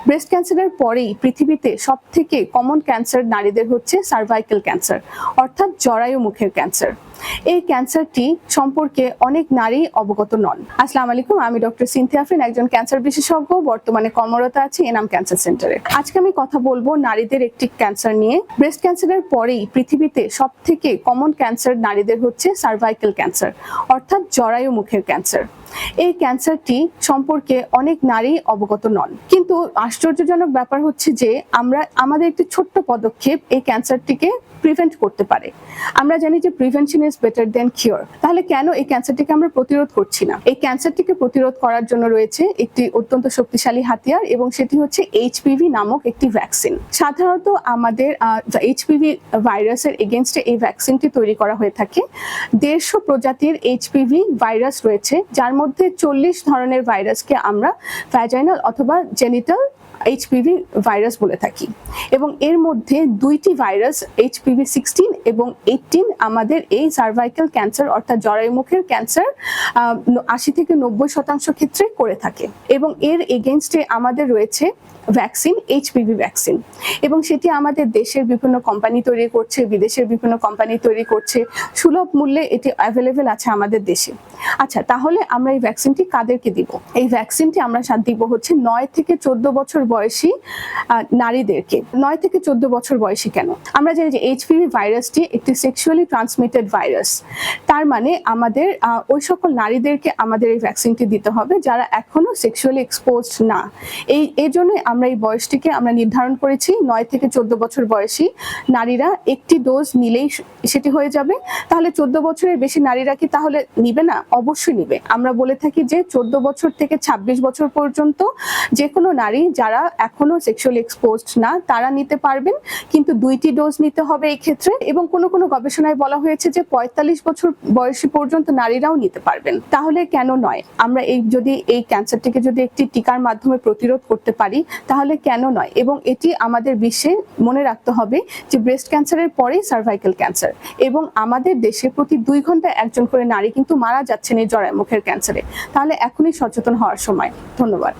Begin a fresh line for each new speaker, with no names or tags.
Breast ক্যান্সারের পরেই পৃথিবীতে সবথেকে কমন ক্যান্সার নারীদের হচ্ছে সার্ভাইকাল ক্যান্সার, অর্থাৎ জরায়ু মুখের ক্যান্সার। এই ক্যান্সারটি সম্পর্কে অনেক নারী অবগত নন। আসসালামু আলাইকুম, আমি ডক্টর সিনথিয়া আফরিন, একজন ক্যান্সার বিশেষজ্ঞ, বর্তমানে কর্মরত আছি এনাম ক্যান্সার সেন্টারে। আজকে আমি কথা বলবো নারীদের একটি ক্যান্সার নিয়ে। ব্রেস্ট ক্যান্সারের পরেই পৃথিবীতে সবথেকে কমন ক্যান্সার নারীদের হচ্ছে সার্ভাইকাল ক্যান্সার, অর্থাৎ জরায়ু মুখের ক্যান্সার। এই ক্যান্সারটি সম্পর্কে অনেক নারী অবগত নন, কিন্তু আশ্চর্যজনক ব্যাপার হচ্ছে যে আমাদের একটি ছোট্ট পদক্ষেপ এই ক্যান্সারটিকে প্রিভেন্ট করতে পারে। আমরা জানি যে prevention is better then cure. তাহলে কেন এই ক্যান্সারটিকে আমরা প্রতিরোধ করছি না? এই ক্যান্সারটিকে প্রতিরোধ করার জন্য রয়েছে একটি অত্যন্ত শক্তিশালী হাতিয়ার, এবং সেটি হচ্ছে এইচপিভি নামক একটি ভ্যাকসিন। সাধারণত আমাদের এইচপিভি ভাইরাসের এগেনস্টে এই ভ্যাকসিনটি তৈরি করা হয়ে থাকে। 150 প্রজাতির এইচপিভি ভাইরাস রয়েছে, যার মধ্যে 40 ধরনের ভাইরাসকে আমরা ভ্যাজাইনাল অথবা জেনিটাল এইচপিভি ভাইরাস বলে থাকি, এবং এর মধ্যে 2টি ভাইরাস এইচপিভি 16 এবং 18 আমাদের এই সার্ভাইকাল ক্যান্সার অর্থাৎ জরায়ুমুখের ক্যান্সার 80 থেকে 90% ক্ষেত্রে করে থাকে। এবং এর এগেনস্টে আমাদের রয়েছে ভ্যাকসিন, এইচপিভি ভ্যাকসিন, এবং সেটি আমাদের দেশের বিভিন্ন কোম্পানি তৈরি করছে, বিদেশের বিভিন্ন কোম্পানি তৈরি করছে। সুলভ মূল্যে এটি অ্যাভেলেবেল আছে আমাদের দেশে। আচ্ছা, তাহলে আমরা এই ভ্যাকসিনটি কাদেরকে দিব? এই ভ্যাকসিনটি আমরা দিব হচ্ছে 9 থেকে 14 বছর বয়সী নারীদেরকে। 9 থেকে 14 বছর বয়সী কেন? আমরা জানি যে এইচপিভি ভাইরাসটি একটি সেক্সুয়ালি ট্রান্সমিটেড ভাইরাস। তার মানে আমাদের ওই সকল নারীদেরকে আমাদের এই ভ্যাকসিনটি দিতে হবে যারা এখনো সেক্সুয়ালি এক্সপোজড না। এই জন্যই আমরা এই বয়সটিকে আমরা নির্ধারণ করেছি 9 থেকে 14 বছর বয়সী নারীরা একটি ডোজ নিলেই সেটি হয়ে যাবে। তাহলে 14 বছরের বেশি নারীরা কি তাহলে নিবে না? অবশ্যই নিবে। আমরা বলে থাকি যে 14 বছর থেকে 26 বছর পর্যন্ত যে কোনো নারী যারা এখনো সেক্সুয়ালি এক্সপোজড না তারা নিতে পারবেন, কিন্তু 2টি ডোজ নিতে হবে এই ক্ষেত্রে। এবং কোনো গবেষণায় বলা হয়েছে যে 45 বছর বয়সী পর্যন্ত নারীরাও নিতে পারবেন। তাহলে কেন নয়? আমরা যদি এই ক্যান্সারটিকে যদি একটি টিকার মাধ্যমে প্রতিরোধ করতে পারি তাহলে কেন নয়? এবং এটি আমাদের বিশ্বে মনে রাখতে হবে যে ব্রেস্ট ক্যান্সারের পরেই সার্ভাইকাল ক্যান্সার, এবং আমাদের দেশে প্রতি 2 ঘন্টায় একজন করে নারী কিন্তু মারা যাচ্ছেন এই জরায়ুমুখের ক্যান্সারে। তাহলে এখনই সচেতন হওয়ার সময়। ধন্যবাদ।